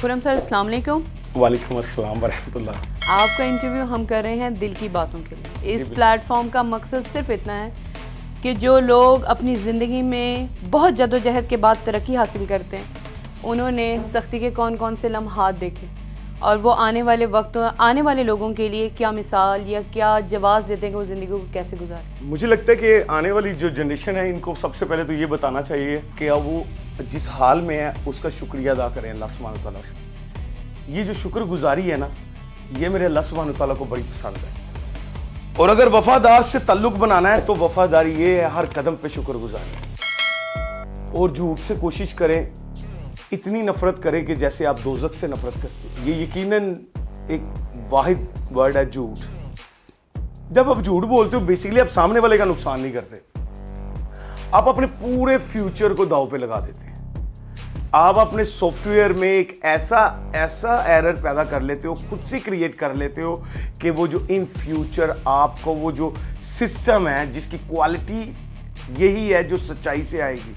خرم سر السلام علیکم. وعلیکم السلام ورحمۃ اللہ. آپ کا انٹرویو ہم کر رہے ہیں دل کی باتوں کے لیے. اس پلیٹ فارم کا مقصد صرف اتنا ہے کہ جو لوگ اپنی زندگی میں بہت جد و جہد کے بعد ترقی حاصل کرتے ہیں, انہوں نے سختی کے کون کون سے لمحات دیکھے اور وہ آنے والے وقت آنے والے لوگوں کے لیے کیا مثال یا کیا جواز دیتے ہیں کہ وہ زندگی کو کیسے گزاریں. مجھے لگتا ہے کہ آنے والی جو جنریشن ہے ان کو سب سے پہلے تو یہ بتانا چاہیے کہ وہ جس حال میں ہے اس کا شکریہ ادا کریں اللہ سبحانہ تعالیٰ سے. یہ جو شکر گزاری ہے نا, یہ میرے اللہ سبحانہ تعالیٰ کو بڑی پسند ہے. اور اگر وفادار سے تعلق بنانا ہے تو وفاداری یہ ہے ہر قدم پہ شکر گزاری. اور جھوٹ سے کوشش کریں, اتنی نفرت کریں کہ جیسے آپ دوزخ سے نفرت کرتے ہیں. یہ یقیناً ایک واحد ورڈ ہے جھوٹ. جب آپ جھوٹ بولتے ہو بیسیکلی آپ سامنے والے کا نقصان نہیں کرتے, آپ اپنے پورے فیوچر کو داؤ پہ لگا دیتے ہیں. آپ اپنے سافٹ ویئر میں ایک ایسا ایرر پیدا کر لیتے ہو, خود سے کریٹ کر لیتے ہو کہ وہ جو ان فیوچر آپ کو وہ جو سسٹم ہے جس کی کوالٹی یہی ہے جو سچائی سے آئے گی,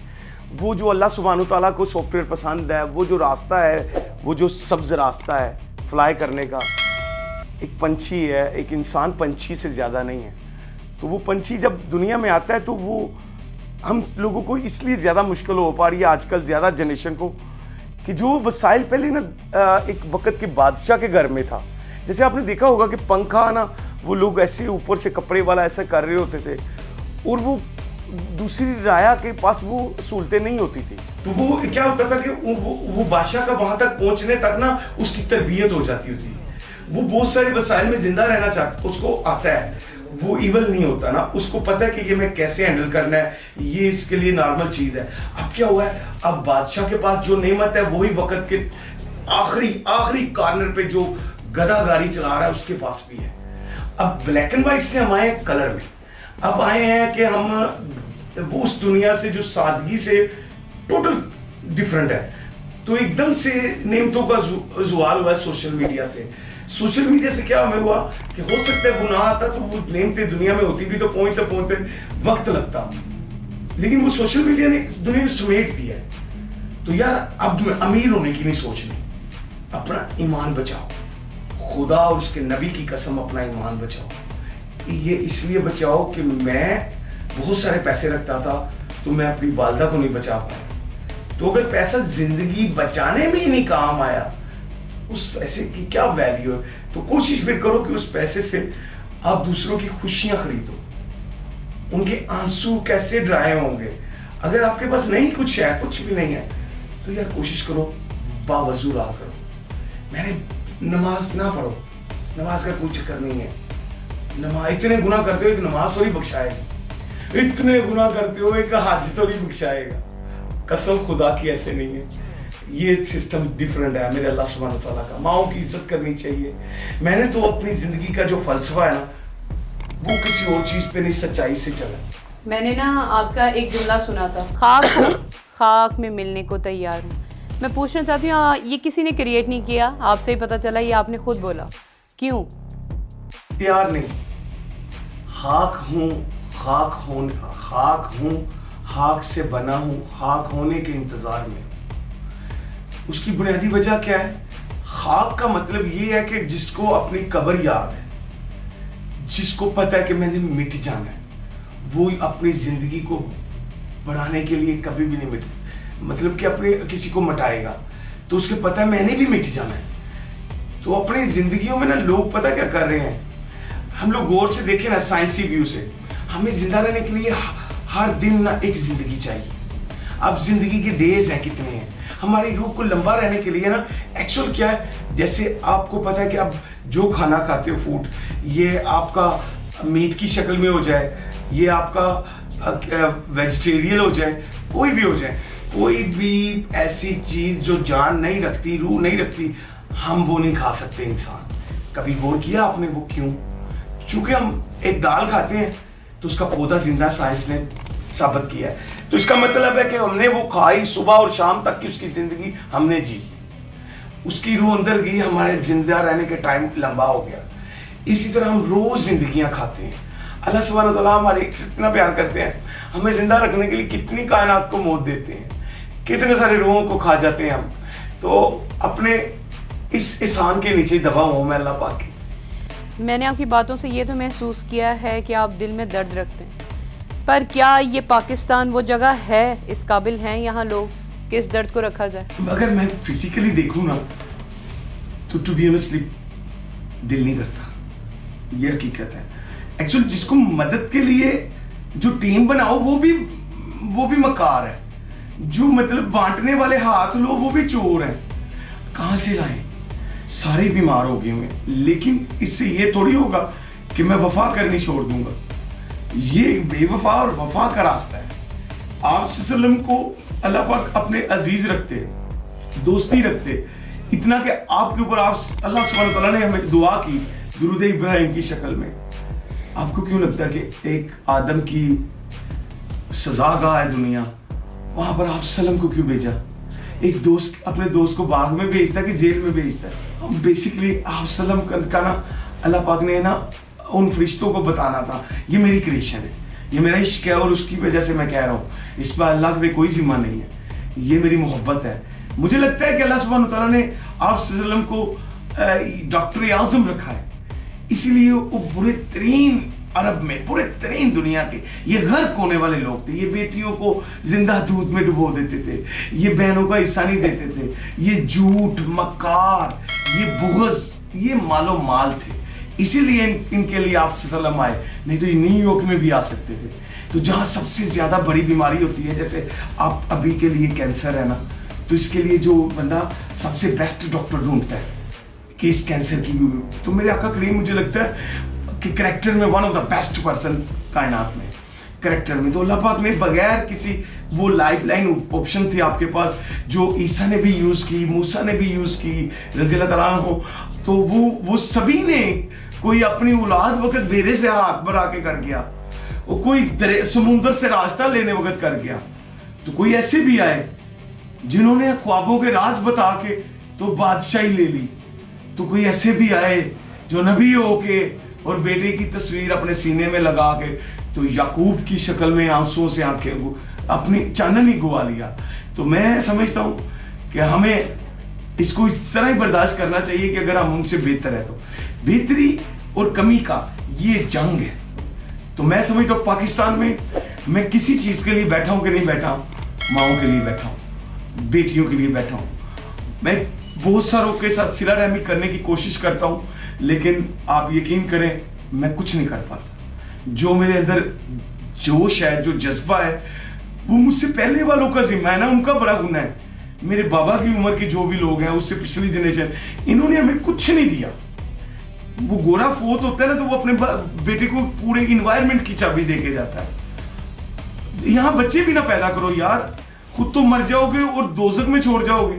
وہ جو اللہ سبحانہ تعالیٰ کو سافٹ ویئر پسند ہے, وہ جو راستہ ہے, وہ جو سبز راستہ ہے فلائی کرنے کا, ایک پنچھی ہے, ایک انسان پنچھی سے زیادہ نہیں ہے. تو وہ پنچھی جب دنیا میں آتا ہے تو وہ ہم لوگوں کو اس لیے زیادہ مشکل ہو پا رہی ہے آج کل زیادہ جنریشن کو کہ جو وسائل پہلے نا ایک وقت کے بادشاہ کے گھر میں تھا. جیسے آپ نے دیکھا ہوگا کہ پنکھا نا وہ لوگ ایسے اوپر سے کپڑے والا ایسا کر رہے ہوتے تھے, اور وہ دوسری رایا کے پاس وہ سہولتیں نہیں ہوتی تھی. تو وہ کیا ہوتا تھا کہ وہ بادشاہ کا وہاں تک پہنچنے تک نا اس کی تربیت ہو جاتی ہوتی. وہ بہت سارے وسائل میں زندہ رہنا چاہتا, اس کو آتا ہے, وہ ایول نہیں ہوتا نا, اس کو پتہ ہے کہ یہ میں کیسے ہینڈل کرنا ہے, یہ اس کے لیے نارمل چیز ہے. اب کیا ہوا ہے, اب بادشاہ کے پاس جو نعمت ہے وہی وقت کے آخری کارنر پہ جو گدھا گاڑی چلا رہا ہے اس کے پاس بھی ہے. اب بلیک اینڈ وائٹ سے ہم آئے ہیں کلر میں, اب آئے ہیں کہ ہم وہ اس دنیا سے جو سادگی سے ٹوٹل ڈیفرنٹ ہے. تو ایک دم سے نعمتوں کا زوال ہوا ہے سوشل میڈیا سے. سوشل میڈیا سے کیا ہمیں ہوا کہ ہو سکتا ہے وہ نہ آتا تو وہ نعمتیں دنیا میں ہوتی بھی تو پہنچتے وقت لگتا, لیکن وہ سوشل میڈیا نے اس دنیا میں سمیٹ دیا ہے. تو یار اب امیر ہونے کی نہیں سوچنی, اپنا ایمان بچاؤ, خدا اور اس کے نبی کی قسم اپنا ایمان بچاؤ. یہ اس لیے بچاؤ کہ میں بہت سارے پیسے رکھتا تھا تو میں اپنی والدہ کو نہیں بچا پایا. تو اگر پیسہ زندگی بچانے میں ہی نہیں کام آیا, اس پیسے کی کیا ویلیو ہے. تو کوشش بھی کرو کہ اس پیسے سے آپ دوسروں کی خوشیاں خریدو. ان کے آنسو کیسے ڈرائے ہوں گے اگر آپ کے پاس نہیں کچھ ہے, کچھ بھی نہیں ہے, تو یار کوشش کرو باوضو رہا کرو. میں نے نماز نہ پڑھو, نماز کا کوئی چکر نہیں ہے. نماز اتنے گناہ کرتے ہو ایک نماز تھوڑی بخشائے گی, اتنے گناہ کرتے ہو ایک حج تھوڑی بخشائے گا. قسم خدا کی ایسے نہیں ہے. یہ سسٹم ڈیفرنٹ ہے میرے اللہ سبحانہ تعالیٰ کا. ماؤں کی عزت کرنی چاہیے. میں نے تو اپنی زندگی کا جو فلسفہ ہے نا وہ کسی اور چیز پہ نہیں, سچائی سے چلا. میں نے نا آپ کا ایک جملہ سنا تھا, خاک میں ملنے کو تیار ہوں. میں پوچھنا چاہتی ہوں یہ کسی نے کریٹ نہیں کیا, آپ سے ہی پتہ چلا, یہ آپ نے خود بولا, کیوں؟ تیار نہیں, خاک ہوں, خاک سے بنا ہوں, خاک ہونے کے انتظار میں. اس کی بنیادی وجہ کیا ہے؟ خاک کا مطلب یہ ہے کہ جس کو اپنی قبر یاد ہے, جس کو پتہ ہے کہ میں نے مٹ جانا ہے, وہ اپنی زندگی کو بڑھانے کے لیے کبھی بھی نہیں مطلب کہ اپنے کسی کو مٹائے گا. تو اس کے پتہ ہے میں نے بھی مٹ جانا ہے. تو اپنی زندگیوں میں نا لوگ پتہ کیا کر رہے ہیں, ہم لوگ غور سے دیکھیں نا سائنسی ویو سے, ہمیں زندہ رہنے کے لیے ہر دن نا ایک زندگی چاہیے. اب زندگی کے ڈیز ہیں کتنے ہیں, ہماری روح کو لمبا رہنے کے لیے نا ایکچوئل کیا ہے, جیسے آپ کو پتا ہے کہ آپ جو کھانا کھاتے ہو فوڈ, یہ آپ کا میٹ کی شکل میں ہو جائے, یہ آپ کا ویجیٹیرین ہو جائے, کوئی بھی ہو جائے, کوئی بھی ایسی چیز جو جان نہیں رکھتی, روح نہیں رکھتی, ہم وہ نہیں کھا سکتے انسان. کبھی غور کیا آپ نے وہ کیوں؟ چونکہ ہم ایک دال کھاتے ہیں تو اس کا پودا زندہ, سائنس نے ثابت کیا ہے. تو اس کا مطلب ہے کہ ہم نے وہ کھائی, صبح اور شام تک کی اس کی زندگی ہم نے جی, اس کی روح اندر گئی, ہمارے زندہ رہنے کے ٹائم لمبا ہو گیا. اسی طرح ہم روز زندگیاں کھاتے ہیں. اللہ سبحانہ تعالیٰ ہمارے اتنا پیار کرتے ہیں, ہمیں زندہ رکھنے کے لیے کتنی کائنات کو موت دیتے ہیں, کتنے سارے روحوں کو کھا جاتے ہیں ہم. تو اپنے اس احسان کے نیچے دبا ہوا میں اللہ پاک کی. میں نے آپ کی باتوں سے یہ تو محسوس کیا ہے کہ آپ دل میں درد رکھتے ہیں, پر کیا یہ پاکستان وہ جگہ ہے, اس قابل ہیں یہاں لوگ کہ اس درد کو رکھا جائے؟ اگر میں فزیکلی دیکھوں نا تو ٹو بی آنیسٹلی دل نہیں کرتا, یہ حقیقت ہے. ایکچولی جس کو مدد کے لیے جو ٹیم بناؤ وہ بھی مکار ہے, جو مطلب بانٹنے والے ہاتھ لو وہ بھی چور ہیں. کہاں سے لائیں؟ سارے بیمار ہو گئے ہوئے. لیکن اس سے یہ تھوڑی ہوگا کہ میں وفا کرنی چھوڑ دوں گا. یہ بے وفا اور وفا کا راستہ ہے. آپ صلی اللہ علیہ وسلم کو اللہ پاک اپنے عزیز رکھتے, دوستی رکھتے, اتنا کہ آپ کے اوپر اللہ سبحانہ وتعالیٰ نے ہمیں دعا کی درود ابراہیم کی شکل میں. آپ کو کیوں لگتا ہے کہ ایک آدم کی سزا گاہ ہے دنیا, وہاں پر آپ سلم کو کیوں بھیجا؟ ایک دوست اپنے دوست کو باغ میں بھیجتا ہے کہ جیل میں بھیجتا ہے؟ بیسیکلی آپ سلم کا نا اللہ پاک نے نا ان فرشتوں کو بتانا تھا یہ میری کریشن ہے, یہ میرا عشق ہے, اور اس کی وجہ سے میں کہہ رہا ہوں, اس پر اللہ میں کوئی ذمہ نہیں ہے, یہ میری محبت ہے. مجھے لگتا ہے کہ اللہ سبحانہ تعالیٰ نے آپ صلی اللہ علیہ وسلم کو ڈاکٹر اعظم رکھا ہے, اسی لیے وہ برے ترین عرب میں, برے ترین دنیا کے یہ غرق ہونے والے لوگ تھے. یہ بیٹیوں کو زندہ دودھ میں ڈبو دیتے تھے, یہ بہنوں کا حصہ نہیں دیتے تھے, یہ جھوٹ, مکار, یہ بغض, یہ مال و مال تھے. اسی لیے ان کے لیے آپ صلی اللہ علیہ وسلم آئے, نہیں تو یہ نیو یارک میں بھی آ سکتے تھے. تو جہاں سب سے زیادہ بڑی بیماری ہوتی ہے, جیسے آپ ابھی کے لیے کینسر ہے نا, تو اس کے لیے جو بندہ سب سے بیسٹ ڈاکٹر ڈھونڈتا ہے کہ اس کینسر کی بھی, تو میرے آقا کریم مجھے لگتا ہے کہ کریکٹر میں one of the best person کائنات میں, کریکٹر میں. تو اللہ پاک نے بغیر کسی وہ لائف لائن آپشن تھی آپ کے پاس جو عیسیٰ نے بھی یوز کی, موسیٰ نے بھی یوز کی رضی اللہ تعالیٰ عنہ, تو وہ سبھی نے, کوئی اپنی اولاد وقت بیرے سے ہاتھ بھرا کے کر گیا, اور کوئی سمندر سے راستہ لینے وقت کر گیا, تو کوئی ایسے بھی آئے جنہوں نے خوابوں کے راز بتا کے تو بادشاہی لے لی, تو کوئی ایسے بھی آئے جو نبی ہو کے اور بیٹے کی تصویر اپنے سینے میں لگا کے تو یعقوب کی شکل میں آنسوؤں سے آنکھیں اپنی چانن ہی گوا لیا. تو میں سمجھتا ہوں کہ ہمیں اس کو اس طرح ہی برداشت کرنا چاہیے کہ اگر ہم ان سے بہتر ہے تو بہتری اور کمی کا یہ جنگ ہے. تو میں سمجھتا ہوں پاکستان میں کسی چیز کے لیے بیٹھا ہوں کہ نہیں بیٹھا ہوں, ماؤں کے لیے بیٹھا ہوں, بیٹیوں کے لیے بیٹھا ہوں. میں بہت ساروں کے ساتھ صلہ رحمی کرنے کی کوشش کرتا ہوں, لیکن آپ یقین کریں میں کچھ نہیں کر پاتا. جو میرے اندر جوش ہے, جو جذبہ ہے, وہ مجھ سے پہلے والوں کا ذمہ ہے نا, ان کا بڑا گناہ ہے. میرے بابا کی عمر کے جو بھی لوگ ہیں, اس سے پچھلی جنریشن, انہوں نے ہمیں کچھ نہیں دیا. وہ گورا فوت ہوتا ہے نا تو وہ اپنے بیٹے کو پورے انوائرمنٹ کی چابی دے کے جاتا ہے. یہاں بچے بھی نہ پیدا کرو یار, خود تو مر جاؤ گے اور دوزخ میں چھوڑ جاؤ گے.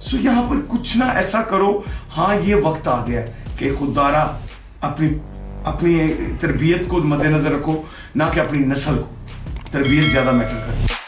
سو یہاں پر کچھ نہ ایسا کرو. ہاں یہ وقت آ گیا کہ خوددارا اپنی تربیت کو مد نظر رکھو, نہ کہ اپنی نسل کو. تربیت زیادہ میٹر کرتی ہے.